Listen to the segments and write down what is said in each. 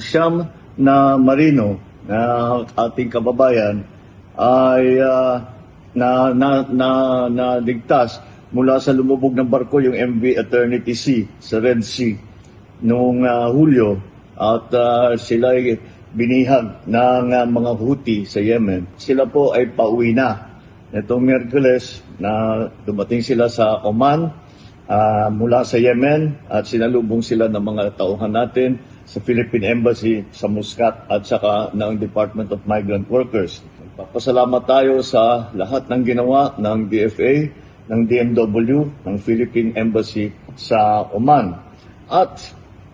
siyam na marino na ating kababayan ay naligtas mula sa lumubog ng barko, yung MV Eternity Sea sa Red Sea noong Hulyo, at sila ay binihag ng mga Houthi sa Yemen. Sila po ay pauwi na. Itong Miyerkules na dumating sila sa Oman mula sa Yemen, at sinalubong sila ng mga tauhan natin sa Philippine Embassy sa Muscat at saka ng Department of Migrant Workers. Papasalamat tayo sa lahat ng ginawa ng DFA, ng DMW, ng Philippine Embassy sa Oman. At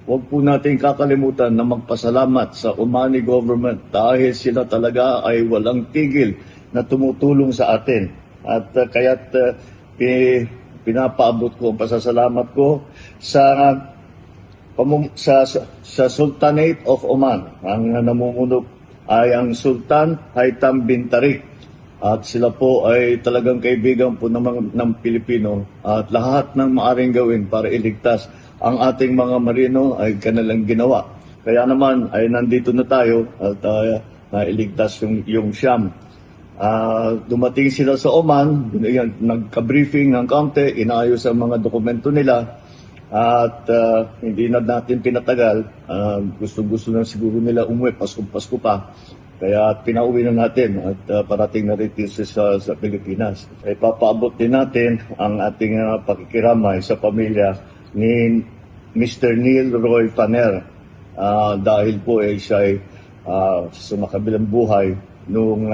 huwag po natin kakalimutan na magpasalamat sa Omani government dahil sila talaga ay walang tigil na tumutulong sa atin. At kaya't pinapaabot ko ang pasasalamat ko sa Sultanate of Oman. Ang namumuno ay ang Sultan Haitham bin Tariq. At sila po ay talagang kaibigan po ng Pilipino, at lahat ng maaring gawin para iligtas ang ating mga marino ay kanilang ginawa. Kaya naman ay nandito na tayo at nailigtas yung siyam. Dumating sila sa Oman, nagka-briefing ng kaunti, inaayos ang mga dokumento nila, at hindi na natin pinatagal. Gusto na siguro nila umuwi, Pasko pa. Kaya pinauwi na natin at parating na rito sa Pilipinas. Ipapaabot din natin ang ating pakikiramay sa pamilya ni Mr. Neil Roy Faner dahil po siya ay sumakabilang buhay nung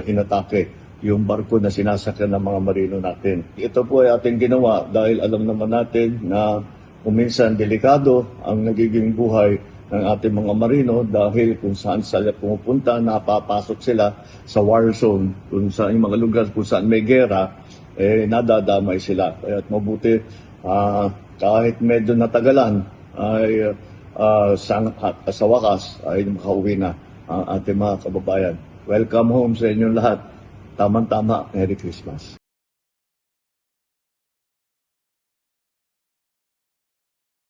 inatake yung barko na sinasakyan ng mga marino natin. Ito po ay ating ginawa dahil alam naman natin na kuminsan delikado ang nagiging buhay ng ating mga marino dahil kung saan sila pumupunta, napapasok sila sa war zone, kung saan yung mga lugar kung saan may gera, nadadamay sila. Kaya mabuti kahit medyo natagalan ay sa wakas ay makauwi na ang ating mga kababayan. Welcome home sa inyong lahat. Tama-tama, Merry Christmas.